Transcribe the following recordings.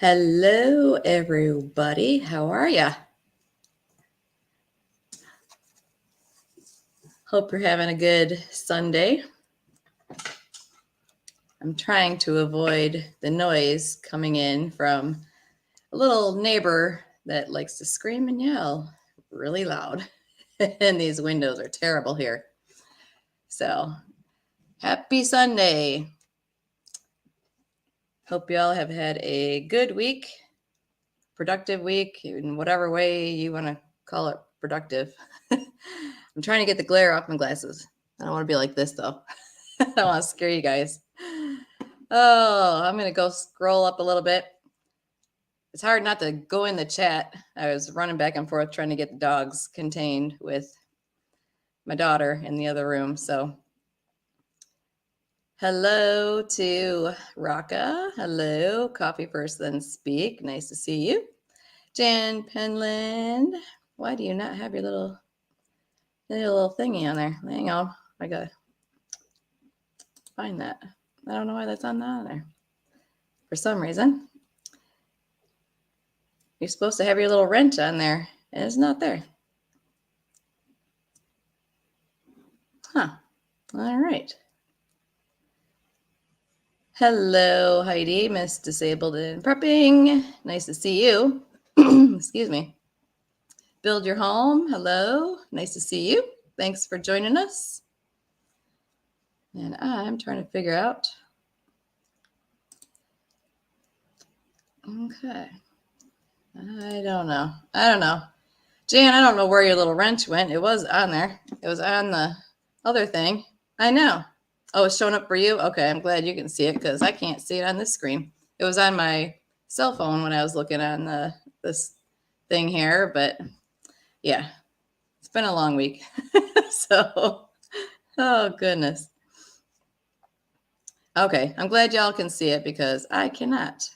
Hello, everybody. How are ya? Hope you're having a good Sunday. I'm trying to avoid the noise coming in from a little neighbor that likes to scream and yell really loud. And these windows are terrible here. So, happy Sunday. Hope you all have had a good week, productive week, in whatever way you want to call it productive. I'm trying to get the glare off my glasses. I don't want to be like this though. I don't want to scare you guys. Oh, I'm going to go scroll up a little bit. It's hard not to go in the chat. I was running back and forth trying to get the dogs contained with my daughter in the other room. So, hello to Raka. Hello, Coffee First Then Speak. Nice to see you. Jan Penland. Why do you not have your little thingy on there? Hang on. I got to find that. I don't know why that's on there. For some reason. You're supposed to have your little wrench on there, and it's not there. Huh. All right. Hello, Heidi, Miss Disabled and Prepping. Nice to see you. Excuse me. Build Your Home. Hello. Nice to see you. Thanks for joining us. And I'm trying to figure out. Okay. I don't know. Jan, I don't know where your little wrench went. It was on there. It was on the other thing. I know. Oh, it's showing up for you? Okay, I'm glad you can see it because I can't see it on this screen. It was on my cell phone when I was looking on this thing here, but yeah, it's been a long week. So, oh goodness. Okay, I'm glad y'all can see it because I cannot.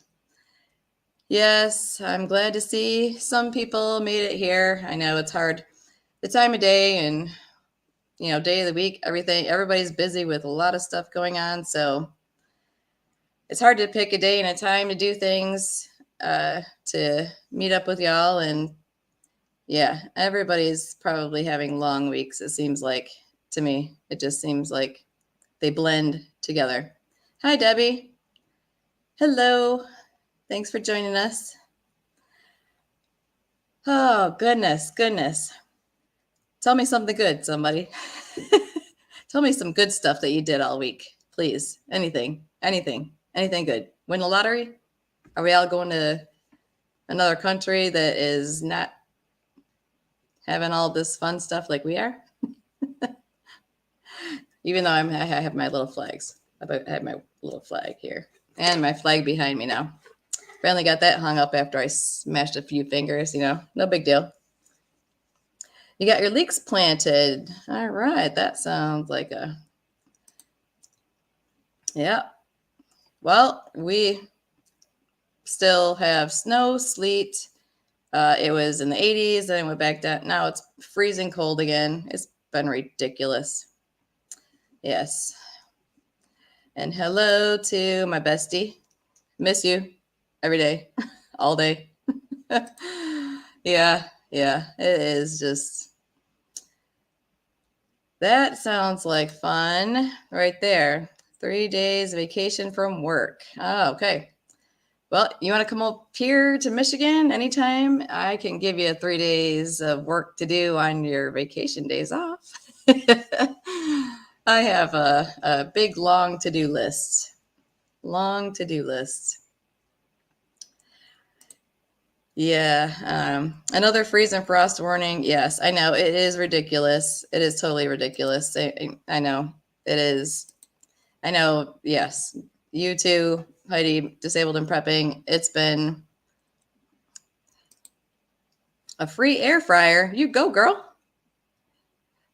Yes, I'm glad to see some people made it here. I know it's hard. The time of day and day of the week, everybody's busy with a lot of stuff going on, so it's hard to pick a day and a time to do things, to meet up with y'all. And yeah, everybody's probably having long weeks. It seems like to me, it just seems like they blend together. Hi, Debbie. Hello. Thanks for joining us. Oh, goodness. Tell me something good, somebody. Tell me some good stuff that you did all week, please. Anything good. Win the lottery? Are we all going to another country that is not having all this fun stuff like we are? Even though I have my little flags. I have my little flag here and my flag behind me now. Finally got that hung up after I smashed a few fingers, no big deal. You got your leeks planted. All right. That sounds like yeah. Well, we still have snow, sleet. It was in the 80s, then it went back down. Now it's freezing cold again. It's been ridiculous. Yes. And hello to my bestie. Miss you every day, all day. Yeah, it is just. That sounds like fun right there. 3 days vacation from work. Oh, okay. Well, you want to come up here to Michigan anytime? I can give you 3 days of work to do on your vacation days off. I have a big, long to-do list. Yeah. Another freeze and frost warning. Yes, I know. It is ridiculous. It is totally ridiculous. I know. It is. I know. Yes. You too, Heidi, Disabled and Prepping. It's been a free air fryer. You go, girl.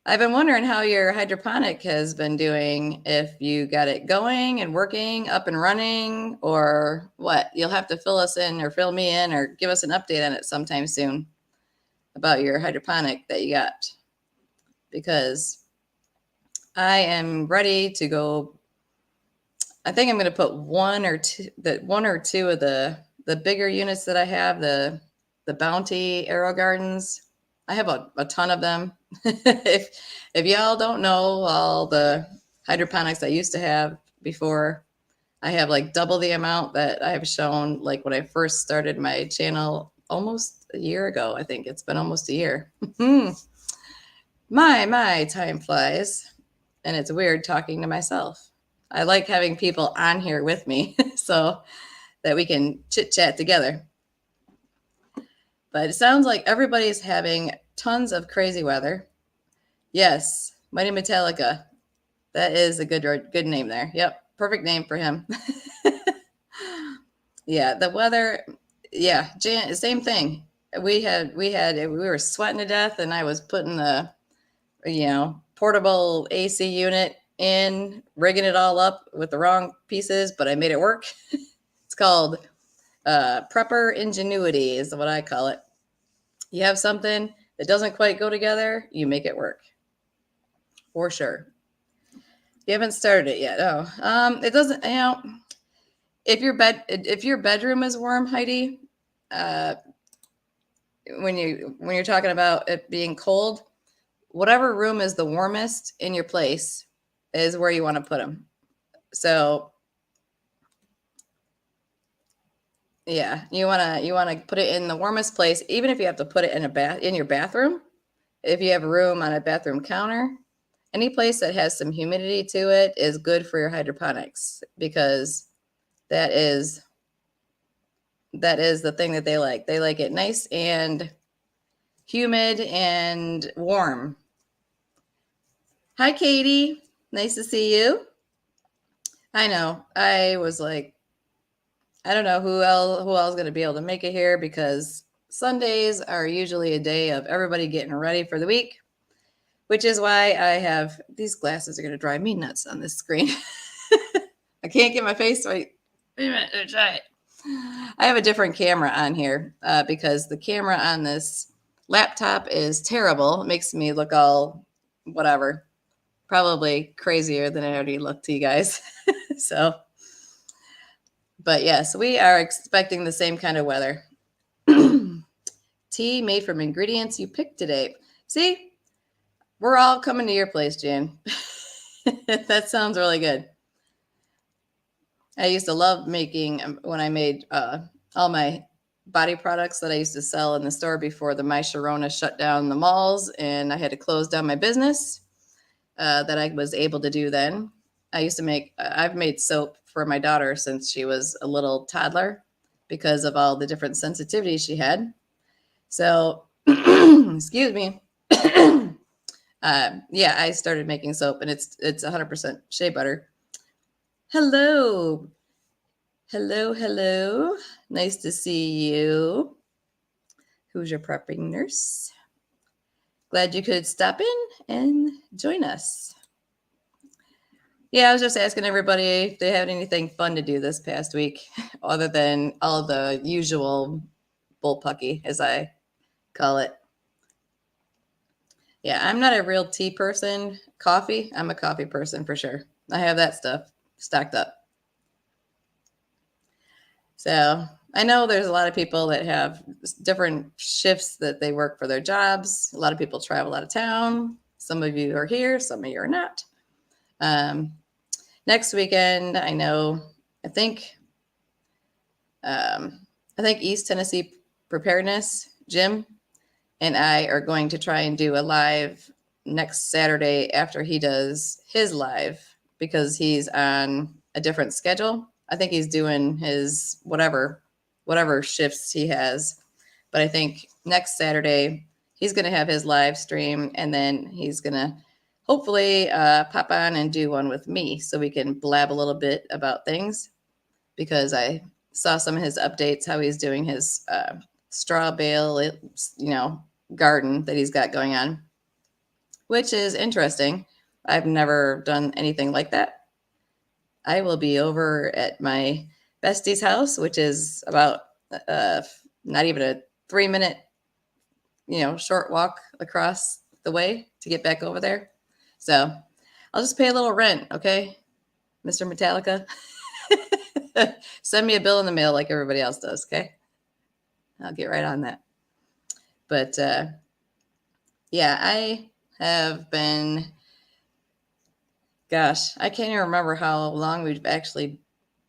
I've been wondering how your hydroponic has been doing, if you got it going and working, up and running, or what. You'll have to fill us in or fill me in or give us an update on it sometime soon about your hydroponic that you got, because I am ready to go. I think I'm going to put one or two of the the bigger units that I have, the Bounty Aero Gardens, I have a ton of them. If y'all don't know all the hydroponics I used to have before, I have like double the amount that I have shown like when I first started my channel almost a year ago. I think it's been almost a year. My time flies, and it's weird talking to myself. I like having people on here with me so that we can chit chat together. But it sounds like everybody's having tons of crazy weather. Yes, Mighty Metallica. That is a good name there. Yep, perfect name for him. Yeah, the weather. Yeah, same thing. We were sweating to death, and I was putting the portable AC unit in, rigging it all up with the wrong pieces, but I made it work. It's called prepper ingenuity is what I call it. You have something that doesn't quite go together, you make it work. For sure. You haven't started it yet. Oh, it doesn't, if your bedroom is warm, Heidi, when you're talking about it being cold, whatever room is the warmest in your place is where you want to put them. So yeah, you want to put it in the warmest place, even if you have to put it in your bathroom. If you have room on a bathroom counter, any place that has some humidity to it is good for your hydroponics, because that is the thing that they like. They like it nice and humid and warm. Hi, Katie. Nice to see you. I know. I was like, I don't know who else is going to be able to make it here, because Sundays are usually a day of everybody getting ready for the week, which is why I have these glasses are going to drive me nuts on this screen. I can't get my face right. Wait a minute, let me try it. I have a different camera on here because the camera on this laptop is terrible. It makes me look all whatever, probably crazier than I already look to you guys. So, but yes, we are expecting the same kind of weather. Tea made from ingredients you picked today. See, we're all coming to your place, Jan. That sounds really good. I used to love making, when I made all my body products that I used to sell in the store before the My Sharona shut down the malls and I had to close down my business, that I was able to do then. I used to make, I've made soap for my daughter since she was a little toddler because of all the different sensitivities she had. So, excuse me. Yeah, I started making soap, and it's 100% shea butter. Hello. Nice to see you. Who's your prepping nurse? Glad you could stop in and join us. Yeah, I was just asking everybody if they had anything fun to do this past week, other than all the usual bullpucky, as I call it. Yeah, I'm not a real tea person. Coffee, I'm a coffee person for sure. I have that stuff stocked up. So I know there's a lot of people that have different shifts that they work for their jobs. A lot of people travel out of town. Some of you are here, some of you are not. Next weekend, I think East Tennessee Preparedness, Jim, and I are going to try and do a live next Saturday after he does his live, because he's on a different schedule. I think he's doing his whatever shifts he has. But I think next Saturday he's going to have his live stream, and then he's going to hopefully pop on and do one with me so we can blab a little bit about things, because I saw some of his updates, how he's doing his straw bale, garden that he's got going on, which is interesting. I've never done anything like that. I will be over at my bestie's house, which is about not even a 3-minute, short walk across the way to get back over there. So I'll just pay a little rent, okay, Mr. Metallica? Send me a bill in the mail like everybody else does, okay? I'll get right on that. But yeah, I have been, gosh, I can't even remember how long we've actually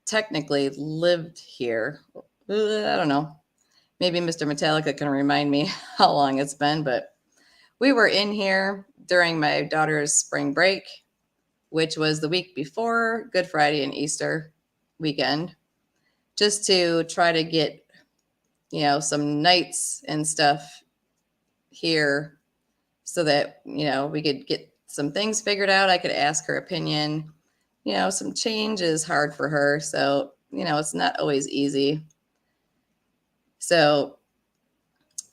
technically lived here. I don't know. Maybe Mr. Metallica can remind me how long it's been, but we were in here during my daughter's spring break, which was the week before Good Friday and Easter weekend, just to try to get, some nights and stuff here so that, we could get some things figured out. I could ask her opinion. Some change is hard for her. So, it's not always easy. So,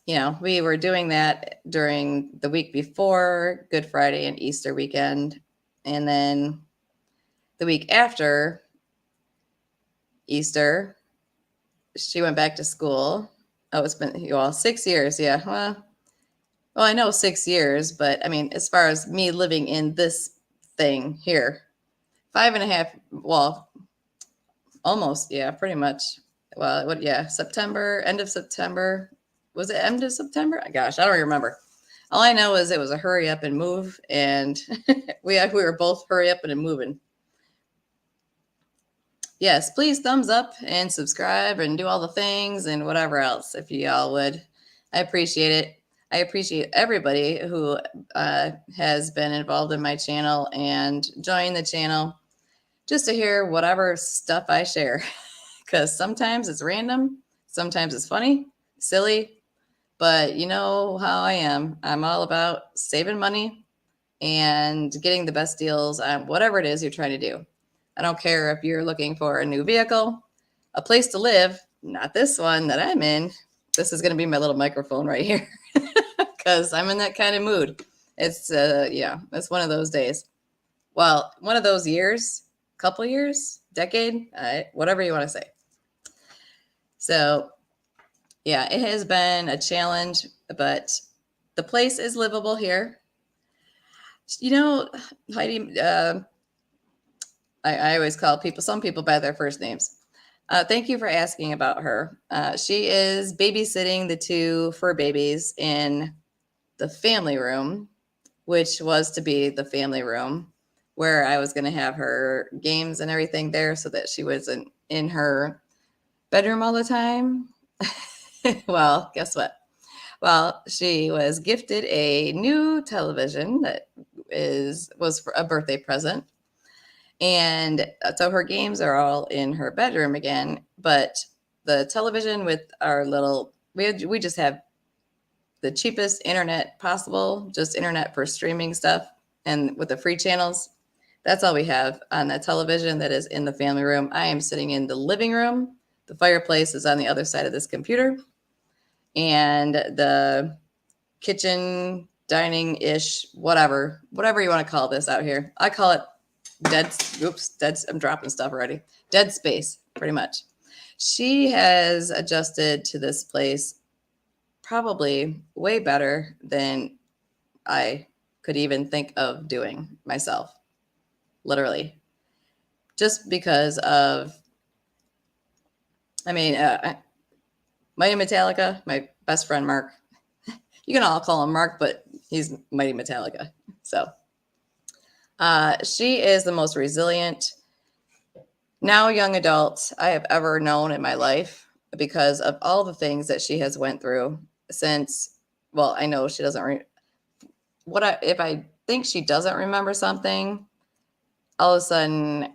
we were doing that during the week before Good Friday and Easter weekend. And then the week after Easter, she went back to school. Oh, it's been 6 years. Yeah. Well, I know 6 years, but I mean, as far as me living in this thing here, 5.5, well, almost, yeah, pretty much. Well, September, end of September. Was it end of September? Gosh, I don't remember. All I know is it was a hurry up and move, and we were both hurry up and moving. Yes, please thumbs up and subscribe and do all the things and whatever else if you all would. I appreciate it. I appreciate everybody who has been involved in my channel and joined the channel just to hear whatever stuff I share. Because sometimes it's random, sometimes it's funny, silly, but you know how I am. I'm all about saving money and getting the best deals on whatever it is you're trying to do. I don't care if you're looking for a new vehicle, a place to live, not this one that I'm in. This is going to be my little microphone right here because I'm in that kind of mood. It's, it's one of those days. Well, one of those years, couple years, decade, whatever you want to say. So, yeah, it has been a challenge, but the place is livable here. Heidi, I always call some people by their first names. Thank you for asking about her. She is babysitting the 2 fur babies in the family room, which was to be the family room where I was going to have her games and everything there so that she wasn't in her bedroom all the time. Well, guess what? Well, she was gifted a new television that was for a birthday present. And so her games are all in her bedroom again, but the television with our we just have the cheapest internet possible, just internet for streaming stuff and with the free channels. That's all we have on that television that is in the family room. I am sitting in the living room. The fireplace is on the other side of this computer. And the kitchen, dining-ish, whatever you want to call this out here. I call it I'm dropping stuff already. Dead space, pretty much. She has adjusted to this place probably way better than I could even think of doing myself, literally. Just because of, Mighty Metallica, my best friend, Mark. You can all call him Mark, but he's Mighty Metallica. So she is the most resilient now young adult I have ever known in my life because of all the things that she has went through since, well, I know she doesn't, if I think she doesn't remember something, all of a sudden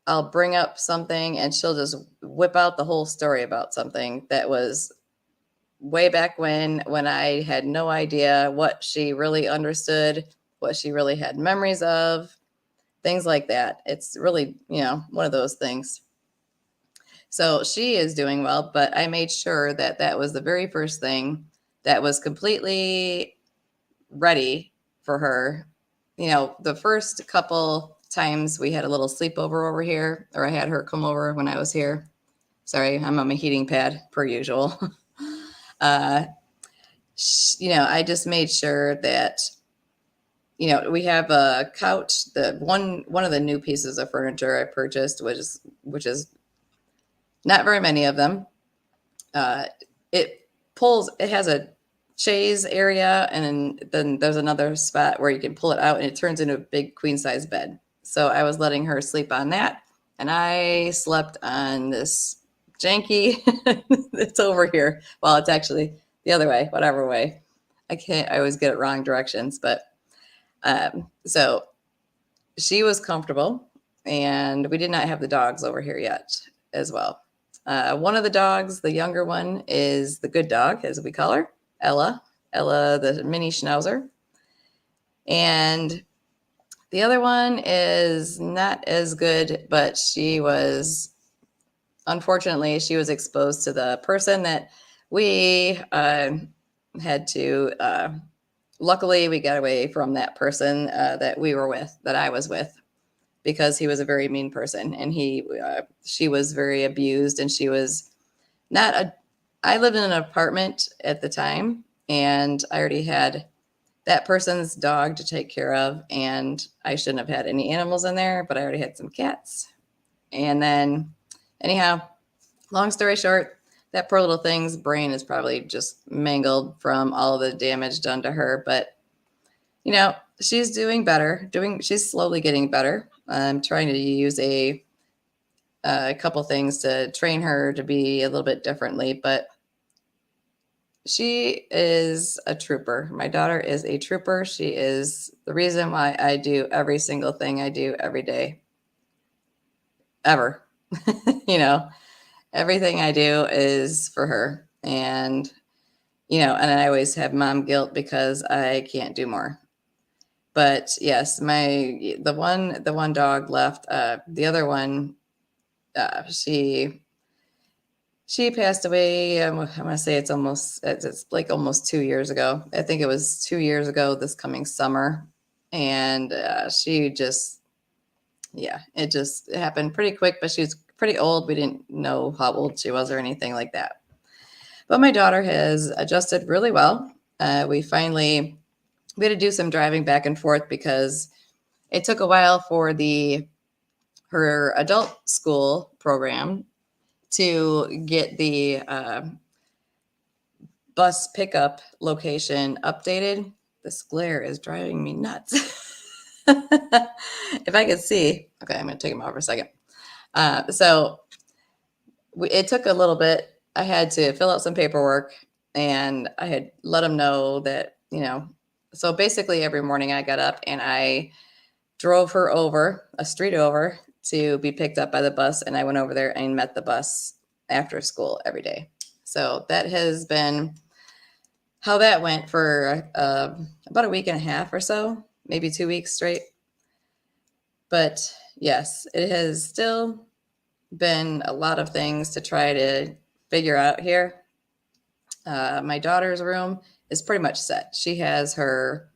I'll bring up something and she'll just whip out the whole story about something that was way back when I had no idea what she really understood, what she really had memories of, things like that. It's really, one of those things. So she is doing well, but I made sure that that was the very first thing that was completely ready for her. The first couple times we had a little sleepover over here, or I had her come over when I was here. Sorry, I'm on my heating pad per usual. I just made sure that, we have a couch. The one of the new pieces of furniture I purchased which is Not very many of them. Uh, it has a chaise area, and then there's another spot where you can pull it out and it turns into a big queen size bed. So I was letting her sleep on that, and I slept on this janky. It's over here. Well, it's actually the other way, whatever way. I always get it wrong directions, but so she was comfortable, and we did not have the dogs over here yet as well. One of the dogs, the younger one, is the good dog, as we call her, Ella. Ella, the mini schnauzer. And the other one is not as good, but unfortunately, she was exposed to the person that we had to, luckily, we got away from that person that I was with, because he was a very mean person, and she was very abused, and she was not a. I lived in an apartment at the time, and I already had that person's dog to take care of, and I shouldn't have had any animals in there, but I already had some cats. And then, anyhow, long story short, that poor little thing's brain is probably just mangled from all the damage done to her, but she's doing better. She's slowly getting better. I'm trying to use a couple things to train her to be a little bit differently, but she is a trooper. My daughter is a trooper. She is the reason why I do every single thing I do every day, ever. Everything I do is for her. And and I always have mom guilt because I can't do more. But yes, the one dog left. The other one, she passed away. I'm gonna say it's like almost 2 years ago. I think it was 2 years ago this coming summer, and she just, yeah, it happened pretty quick. But she was pretty old. We didn't know how old she was or anything like that. But my daughter has adjusted really well. We had to do some driving back and forth because it took a while for her adult school program to get the bus pickup location updated. This glare is driving me nuts. If I could see. Okay, I'm going to take them out for a second. So it took a little bit. I had to fill out some paperwork, and I had let them know that, so basically every morning I got up and I drove her over a street over to be picked up by the bus, and I went over there and met the bus after school every day. So that has been how that went for about a week and a half or so, maybe 2 weeks straight. But yes, it has still been a lot of things to try to figure out here. My daughter's room is pretty much set. She has her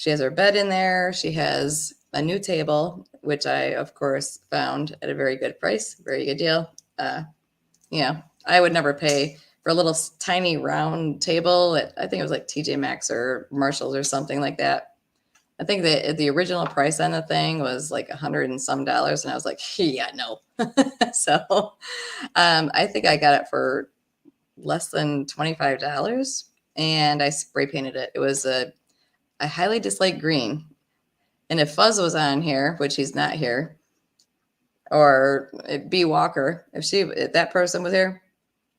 bed in there. She has a new table, which I, of course, found at a very good price, very good deal. I would never pay for a little tiny round table I think it was like TJ Maxx or Marshalls or something like that. I think the original price on the thing was like $100 and some, and I was like, yeah, no. So I think I got it for less than $25, and I spray painted it. It was a highly disliked green. And if Fuzz was on here, which he's not here, or B Walker, if that person was here,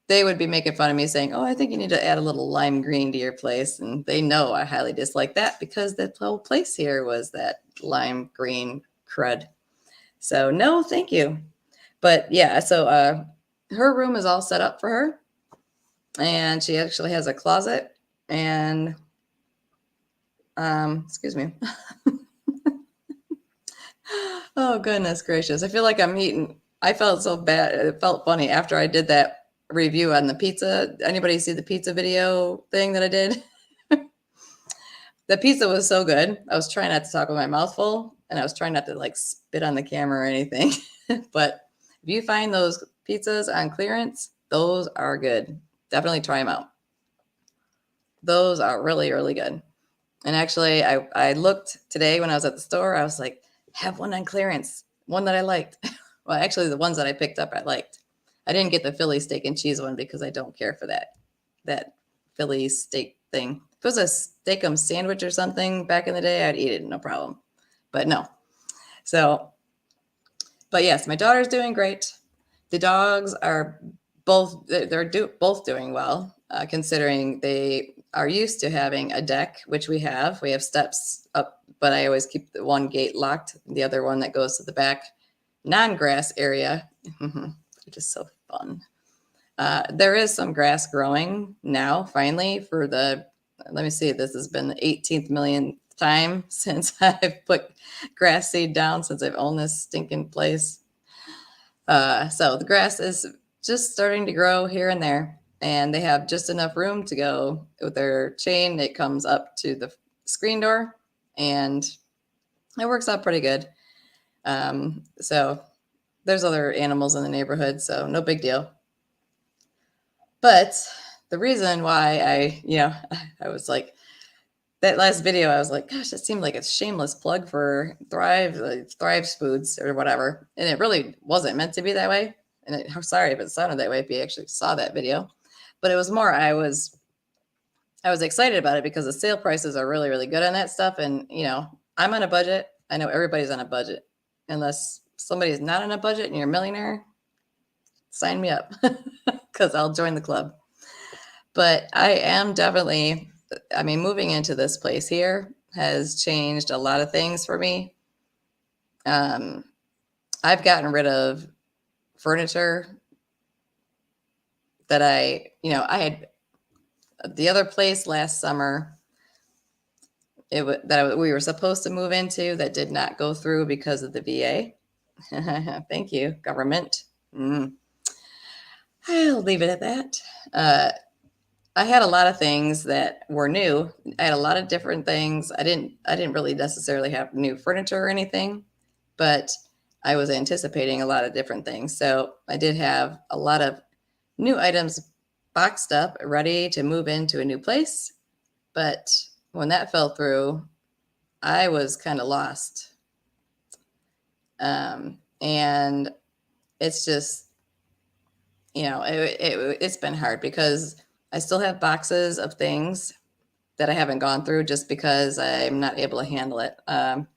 they would be making fun of me saying, oh, I think you need to add a little lime green to your place. And they know I highly dislike that because the whole place here was that lime green crud. So no, thank you. But yeah, so her room is all set up for her. And she actually has a closet. And excuse me. Oh, goodness gracious. I feel like I'm eating. I felt so bad. It felt funny after I did that review on the pizza. Anybody see the pizza video thing that I did? The pizza was so good. I was trying not to talk with my mouth full, and I was trying not to like spit on the camera or anything. But if you find those pizzas on clearance, those are good. Definitely try them out. Those are really, really good. And actually, I looked today when I was at the store. I was like, have one on clearance, one that I liked. Well, actually, the ones that I picked up, I liked. I didn't get the Philly steak and cheese one because I don't care for that Philly steak thing. If it was a steakum sandwich or something back in the day, I'd eat it, no problem. But no. So, but yes, my daughter's doing great. The dogs are both both doing well, considering they are used to having a deck, which we have. We have steps up, but I always keep the one gate locked, the other one that goes to the back non-grass area, which is so fun. There is some grass growing now, finally, for let me see, this has been the 18th millionth time since I've put grass seed down, since I've owned this stinking place. So the grass is just starting to grow here and there, and they have just enough room to go with their chain. It comes up to the screen door, and it works out pretty good. So there's other animals in the neighborhood, so no big deal. But the reason why I was like, that last video, I was like, gosh, it seemed like a shameless plug for Thrive's Foods or whatever. And it really wasn't meant to be that way. And I'm sorry if it sounded that way if you actually saw that video. But it was more, I was excited about it because the sale prices are really, really good on that stuff. And, I'm on a budget. I know everybody's on a budget. Unless somebody's not on a budget and you're a millionaire, sign me up because I'll join the club. But I am definitely, moving into this place here has changed a lot of things for me. I've gotten rid of furniture that I had the other place last summer. We were supposed to move into that did not go through because of the VA. Thank you, government. I'll leave it at that. I had a lot of things that were new. I had a lot of different things. I didn't really necessarily have new furniture or anything, but I was anticipating a lot of different things. So I did have a lot of new items boxed up, ready to move into a new place. But when that fell through, I was kind of lost. And it's just, it's been hard because I still have boxes of things that I haven't gone through just because I'm not able to handle it. But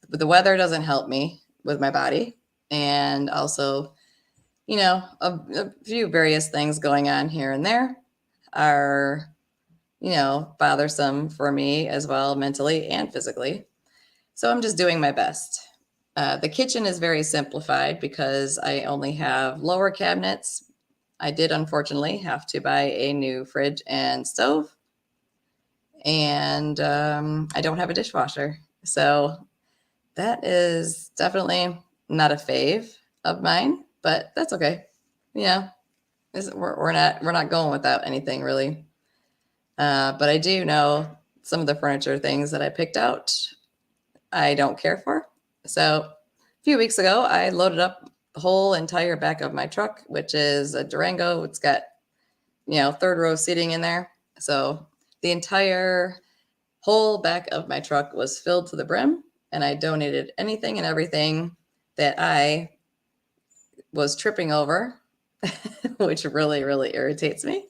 the weather doesn't help me with my body. And also, a few various things going on here and there are, bothersome for me as well, mentally and physically. So I'm just doing my best. The kitchen is very simplified because I only have lower cabinets. I did unfortunately have to buy a new fridge and stove, and I don't have a dishwasher. So that is definitely not a fave of mine, but that's okay. Yeah, we're not going without anything really. But I do know some of the furniture things that I picked out, I don't care for. So a few weeks ago, I loaded up the whole entire back of my truck, which is a Durango. It's got, third row seating in there. So the entire whole back of my truck was filled to the brim, and I donated anything and everything that I was tripping over, which really, really irritates me.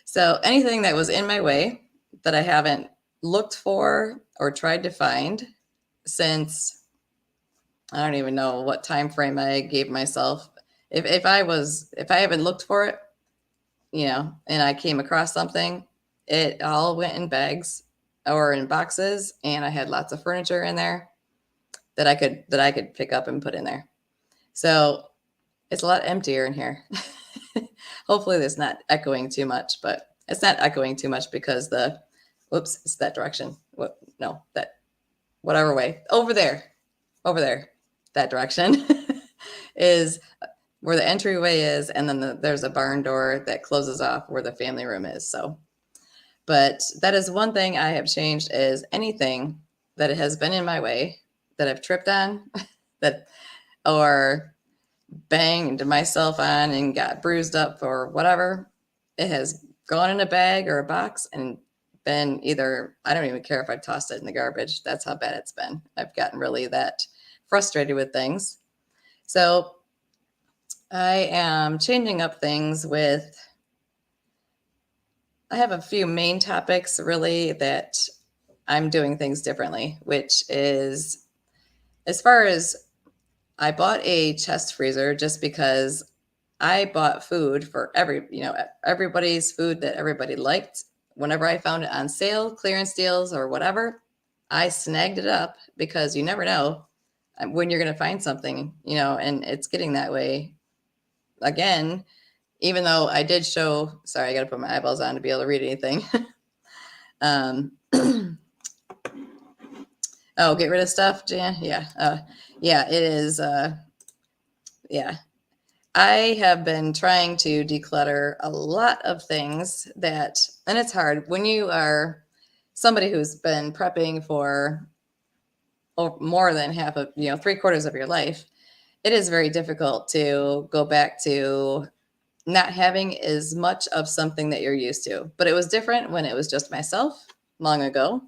So anything that was in my way that I haven't looked for or tried to find since, I don't even know what time frame I gave myself. If I haven't looked for it, and I came across something, it all went in bags or in boxes, and I had lots of furniture in there that I could pick up and put in there. So it's a lot emptier in here. Hopefully that's not echoing too much, but it's not echoing too much because it's that direction. Whatever way. Over there, that direction is where the entryway is. And then there's a barn door that closes off where the family room is. So, but that is one thing I have changed, is anything that has been in my way that I've tripped on or banged myself on and got bruised up or whatever, it has gone in a bag or a box and been either, I don't even care if I've tossed it in the garbage. That's how bad it's been. I've gotten really that frustrated with things. So I am changing up things with, I have a few main topics really that I'm doing things differently, which is as far as I bought a chest freezer just because I bought food for everybody's food that everybody liked. Whenever I found it on sale, clearance deals, or whatever, I snagged it up because you never know when you're going to find something, and it's getting that way again. Even though I did show, sorry, I got to put my eyeballs on to be able to read anything. um, oh, get rid of stuff, Jan? Yeah. Yeah, it is. Yeah. I have been trying to declutter a lot of things and it's hard when you are somebody who's been prepping for more than half of, 3/4 of your life. It is very difficult to go back to not having as much of something that you're used to. But it was different when it was just myself long ago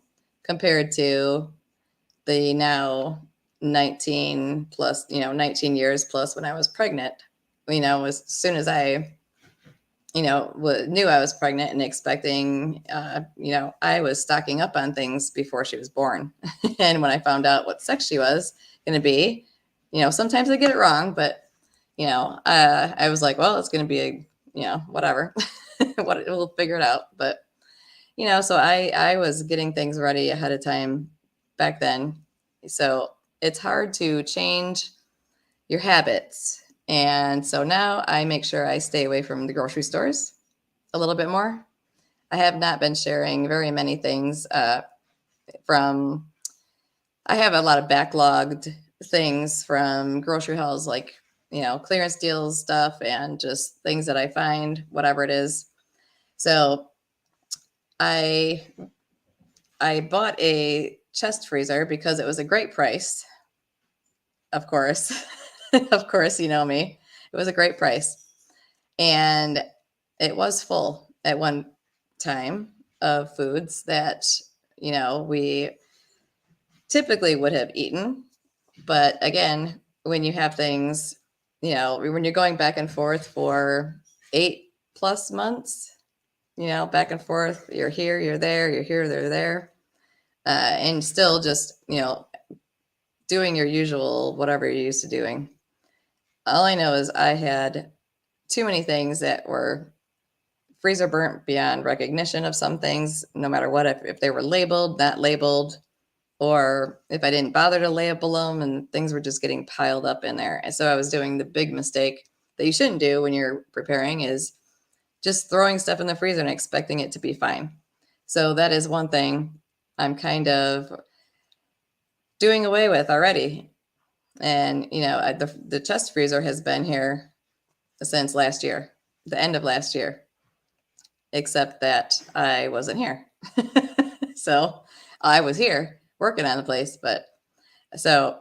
compared to the now 19 years plus when I was pregnant. As soon as I, knew I was pregnant and expecting, I was stocking up on things before she was born. And when I found out what sex she was going to be, sometimes I get it wrong, but, I was like, well, it's going to be whatever, we'll figure it out. But, so I was getting things ready ahead of time back then. So it's hard to change your habits. And so now I make sure I stay away from the grocery stores a little bit more. I have not been sharing very many things from, I have a lot of backlogged things from grocery hauls, like, clearance deals stuff and just things that I find, whatever it is. So I bought a chest freezer because it was a great price. Of course. Of course, you know me. It was a great price. And it was full at one time of foods that, we typically would have eaten. But again, when you have things, when you're going back and forth for 8+ months, back and forth, you're here, you're there, you're here, they're there, and still just, doing your usual, whatever you're used to doing. All I know is I had too many things that were freezer burnt beyond recognition of some things, no matter what, if they were labeled, not labeled, or if I didn't bother to label them and things were just getting piled up in there. And so I was doing the big mistake that you shouldn't do when you're preparing is just throwing stuff in the freezer and expecting it to be fine. So that is one thing I'm kind of doing away with already. And, the chest freezer has been here since last year, the end of last year, except that I wasn't here. So I was here working on the place. But so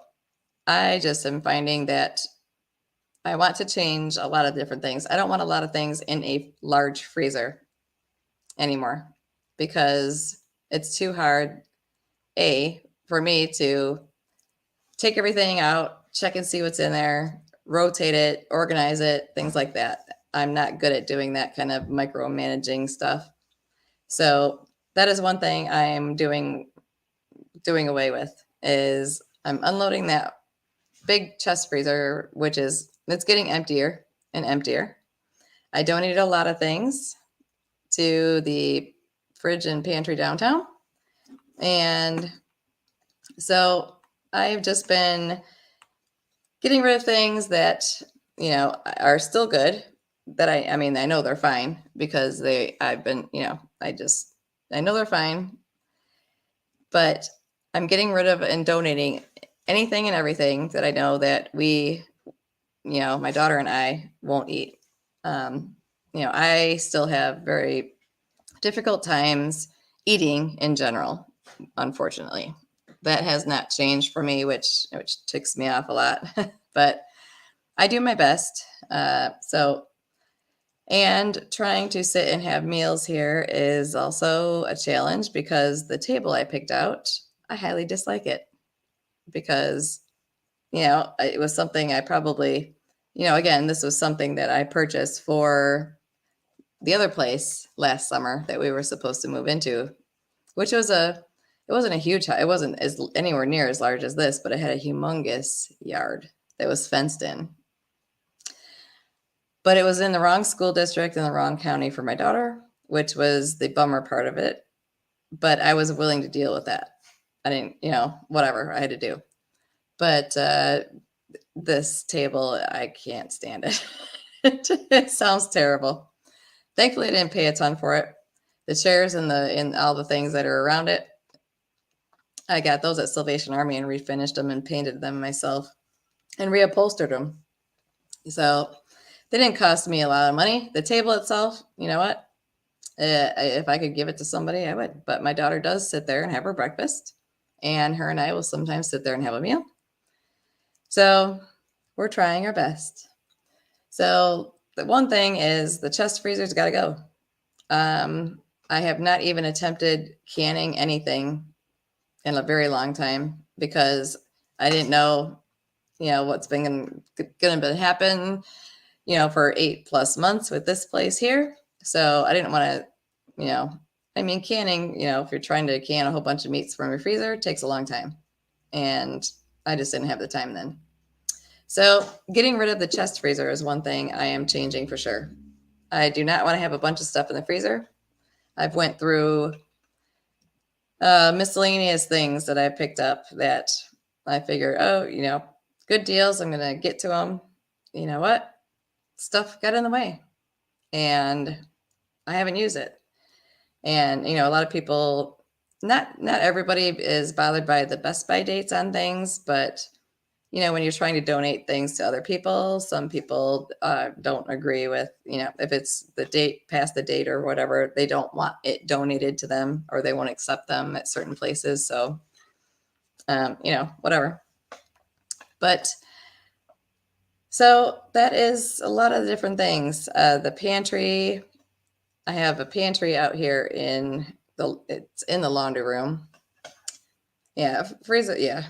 I just am finding that I want to change a lot of different things. I don't want a lot of things in a large freezer anymore because it's too hard, for me to take everything out, check and see what's in there, rotate it, organize it, things like that. I'm not good at doing that kind of micromanaging stuff. So that is one thing I'm doing away with is I'm unloading that big chest freezer, it's getting emptier and emptier. I donated a lot of things to the fridge and pantry downtown. And so I've just been getting rid of things that, are still good that I know they're fine because I know they're fine, but I'm getting rid of and donating anything and everything that I know that my daughter and I won't eat. I still have very difficult times eating in general, unfortunately. That has not changed for me, which ticks me off a lot, but I do my best. And trying to sit and have meals here is also a challenge because the table I picked out, I highly dislike it because, it was something I probably, again, this was something that I purchased for the other place last summer that we were supposed to move into, which was it wasn't a huge, it wasn't as anywhere near as large as this, but it had a humongous yard that was fenced in. But it was in the wrong school district in the wrong county for my daughter, which was the bummer part of it. But I was willing to deal with that. I didn't, whatever I had to do. But this table, I can't stand it. It sounds terrible. Thankfully, I didn't pay a ton for it. The chairs and all the things that are around it, I got those at Salvation Army and refinished them and painted them myself and reupholstered them. So they didn't cost me a lot of money. The table itself, you know what? If I could give it to somebody, I would. But my daughter does sit there and have her breakfast, and her and I will sometimes sit there and have a meal. So we're trying our best. So the one thing is the chest freezer's got to go. I have not even attempted canning anything in a very long time because I didn't know, what's been going to happen, for 8+ months with this place here. So I didn't want to, canning, if you're trying to can a whole bunch of meats from your freezer, it takes a long time. And I just didn't have the time then. So getting rid of the chest freezer is one thing I am changing for sure. I do not want to have a bunch of stuff in the freezer. I've went through miscellaneous things that I picked up that I figured, good deals. I'm going to get to them. You know what? Stuff got in the way and I haven't used it. And, a lot of people, not everybody is bothered by the best by dates on things, but when you're trying to donate things to other people, some people don't agree with, if it's the date past the date or whatever, they don't want it donated to them or they won't accept them at certain places. So, whatever. But so that is a lot of different things. The pantry, I have a pantry out here it's in the laundry room. Yeah, freezer. Yeah.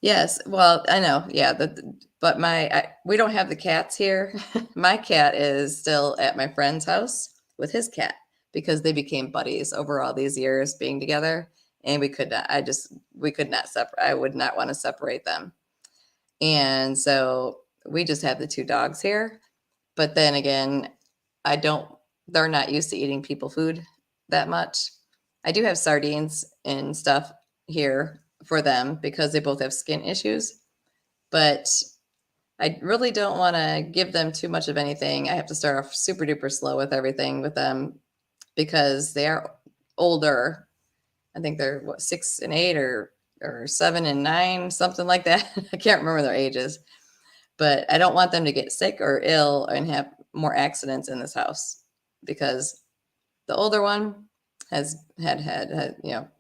Yes, well, I know. Yeah, but we don't have the cats here. My cat is still at my friend's house with his cat because they became buddies over all these years being together, and we could not separate. I would not want to separate them, and so we just have the two dogs here. But then again, they're not used to eating people food that much. I do have sardines and stuff here for them because they both have skin issues, but I really don't want to give them too much of anything. I have to start off super duper slow with everything with them because they are older. I think they're 6 and 8 or 7 and 9, something like that. I can't remember their ages, but I don't want them to get sick or ill and have more accidents in this house because the older one has had,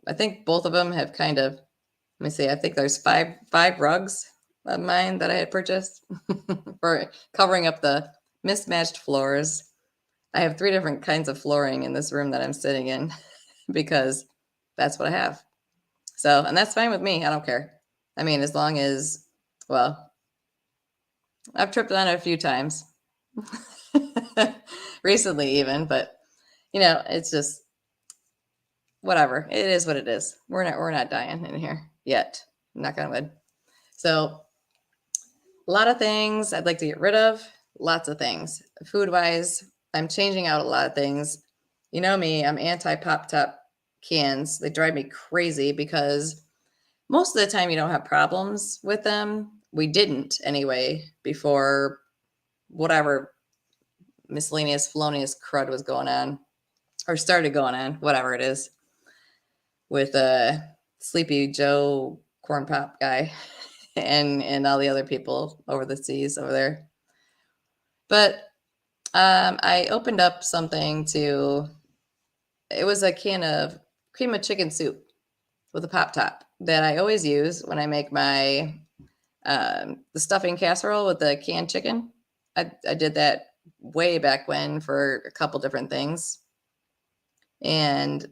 I think both of them have kind of, let me see, I think there's five rugs of mine that I had purchased for covering up the mismatched floors. I have 3 different kinds of flooring in this room that I'm sitting in because that's what I have. So, and that's fine with me. I don't care. I mean, as long as, well, I've tripped on it a few times recently even, but it's just whatever. It is what it is. We're not dying in here yet. Knock on wood. So a lot of things I'd like to get rid of. Lots of things. Food wise, I'm changing out a lot of things. You know me, I'm anti pop top cans. They drive me crazy because most of the time you don't have problems with them. We didn't anyway before whatever miscellaneous felonious crud was going on or started going on, whatever it is, with Sleepy Joe corn pop guy and all the other people over the seas over there. But I opened up something it was a can of cream of chicken soup with a pop top that I always use when I make my the stuffing casserole with the canned chicken. I did that way back when for a couple different things. And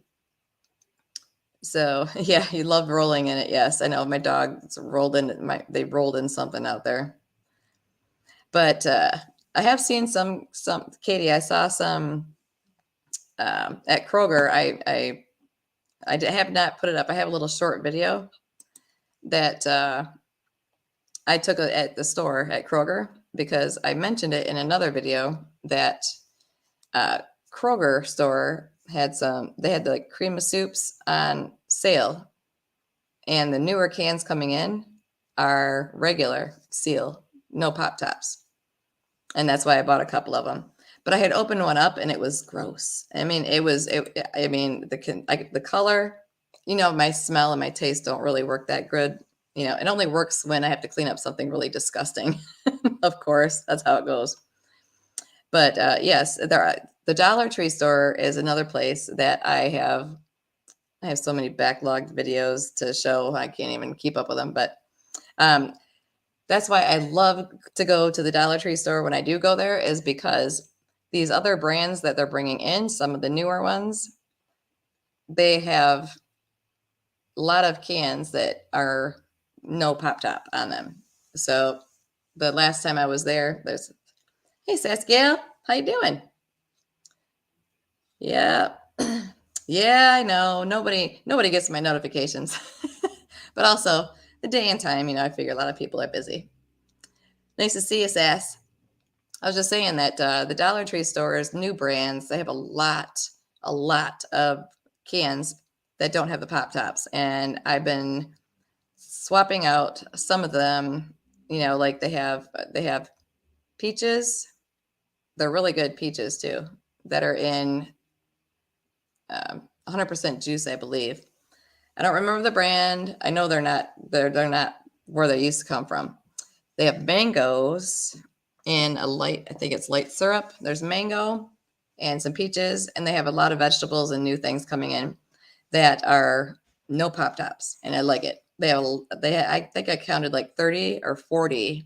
So yeah, you love rolling in it. Yes, I know my dogs rolled in they rolled in something out there. But I have seen some Katie. I saw some at Kroger. I have not put it up. I have a little short video that I took at the store at Kroger because I mentioned it in another video that Kroger store had they had like cream of soups on sale, and the newer cans coming in are regular seal, no pop tops. And that's why I bought a couple of them. But I had opened one up and it was gross. I mean, the color, my smell and my taste don't really work that good. It only works when I have to clean up something really disgusting. Of course, that's how it goes. But yes, the Dollar Tree store is another place that I have so many backlogged videos to show. I can't even keep up with them. But that's why I love to go to the Dollar Tree store when I do go there, is because these other brands that they're bringing in, some of the newer ones, they have a lot of cans that are no pop top on them. So the last time I was there, hey Saskia, how you doing? Yeah. Yeah, I know. Nobody gets my notifications. But also the day and time, I figure a lot of people are busy. Nice to see you, Sass. I was just saying that the Dollar Tree stores, new brands, they have a lot of cans that don't have the pop tops. And I've been swapping out some of them, like they have peaches. They're really good peaches too, that are in 100% juice, I believe. I don't remember the brand. I know they're not where they used to come from. They have mangoes in I think it's light syrup. There's mango and some peaches, and they have a lot of vegetables and new things coming in that are no pop tops, and I like it. I think I counted like 30 or 40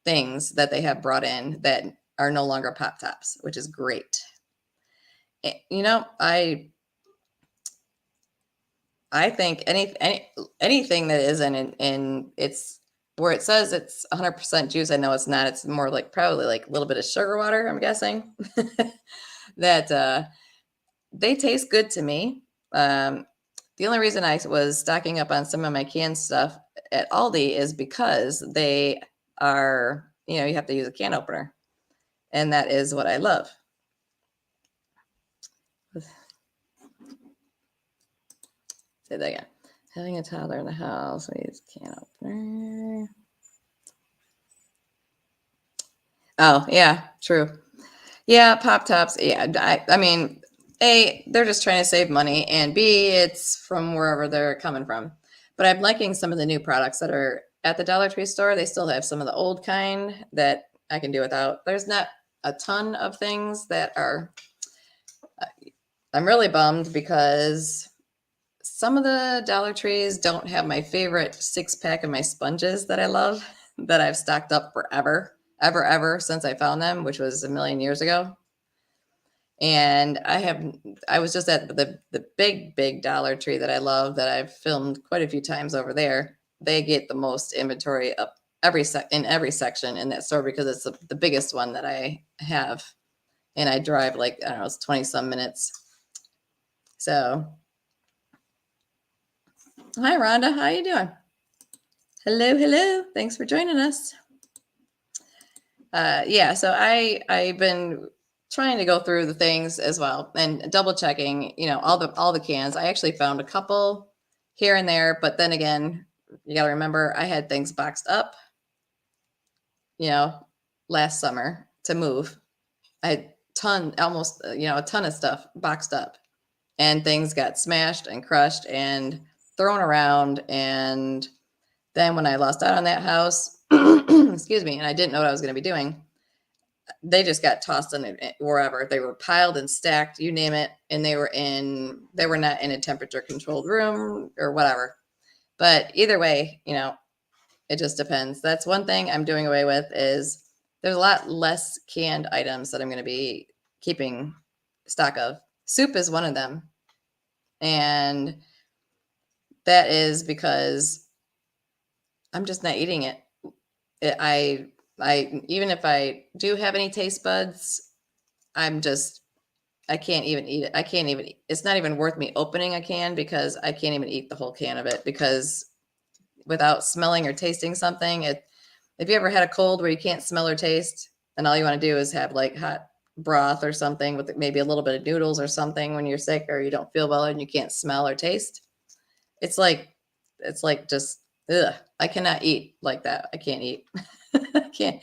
things that they have brought in that are no longer pop tops, which is great. I think anything that isn't in it's where it says it's 100% juice. I know it's not. It's more like probably like a little bit of sugar water, I'm guessing. That they taste good to me. The only reason I was stocking up on some of my canned stuff at Aldi is because they are, you have to use a can opener. And that is what I love. Say that again. Having a toddler in the house, we use a can opener. Oh, yeah, true. Yeah, pop tops. Yeah, I mean, A, they're just trying to save money, and B, it's from wherever they're coming from. But I'm liking some of the new products that are at the Dollar Tree store. They still have some of the old kind that I can do without. There's not a ton of things that are. I'm really bummed because some of the Dollar Trees don't have my favorite 6-pack of my sponges that I love, that I've stocked up forever, ever since I found them, which was a million years ago. And I was just at the big Dollar Tree that I love, that I've filmed quite a few times over there. They get the most inventory up in every section in that store because it's the biggest one that I have. And I drive like, I don't know, it's 20 some minutes. So, hi Rhonda, how you doing? Hello. Thanks for joining us. Yeah, so I've been trying to go through the things as well and double checking, all the cans. I actually found a couple here and there, but then again, you got to remember I had things boxed up, last summer to move. I had a ton of stuff boxed up, and things got smashed and crushed and thrown around. And then when I lost out on that house, excuse me, and I didn't know what I was going to be doing, they just got tossed in wherever. They were piled and stacked, you name it, and they were not in a temperature controlled room or whatever. But either way, it just depends. That's one thing I'm doing away with, is there's a lot less canned items that I'm going to be keeping stock of. Soup is one of them. And that is because I'm just not eating it. I even if I do have any taste buds, I can't even eat it. I can't even, it's not even worth me opening a can because I can't even eat the whole can of it because without smelling or tasting something, if you ever had a cold where you can't smell or taste and all you want to do is have like hot broth or something with maybe a little bit of noodles or something when you're sick or you don't feel well and you can't smell or taste, it's like just, ugh, I cannot eat like that. I can't eat. I can't,